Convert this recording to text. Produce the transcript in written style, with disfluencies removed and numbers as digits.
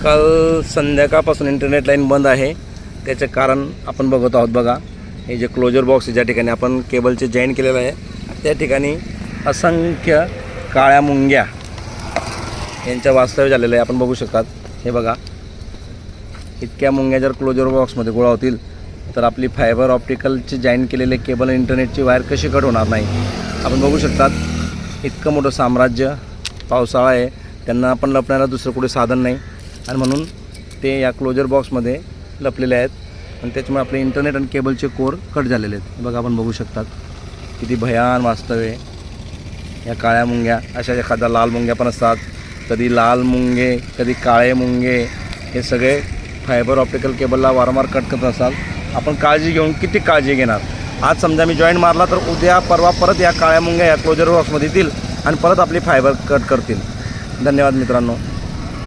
काल संध्याकाळपासून internet line बंद आहे. त्याचं कारण आपण बघत आहोत. बघा, हे जे क्लोजर बॉक्स ज्या ठिकाणी आपण केबलचे जॉईन केलेलं आहे त्या ठिकाणी असंख्य काळ्या मुंग्या यांच्या वास्तव्य झालेलं आहे. आपण बघू शकतात. हे बघा, इतक्या मुंग्या जर क्लोजर बॉक्समध्ये गोळा होतील तर आपली फायबर ऑप्टिकलचे जॉईन केलेले केबल इंटरनेटची वायर कशी कट होणार नाही. आपण बघू शकतात. इतकं मोठं साम्राज्य, पावसाळा आहे, त्यांना आपण लपण्याला दुसरं कुठे साधन नाही आणि म्हणून ते या क्लोजर बॉक्समध्ये लपलेले आहेत आणि त्याच्यामुळे आपले इंटरनेट आणि केबलचे कोर कट झालेले आहेत. बघा, आपण बघू शकतात किती भयान वास्तव आहे. या काळ्या मुंग्या, अशा एखाद्या लाल मुंग्या पण असतात, कधी लाल मुंगे, कधी काळे मुंगे, हे सगळे फायबर ऑप्टिकल केबलला वारंवार कट करत असाल. आपण काळजी घेऊन किती काळजी घेणार. आज समजा मी जॉईंट मारला तर उद्या परवा परत या काळ्या मुंग्या या क्लोजर बॉक्समध्ये येतील आणि परत आपली फायबर कट करतील. धन्यवाद मित्रांनो.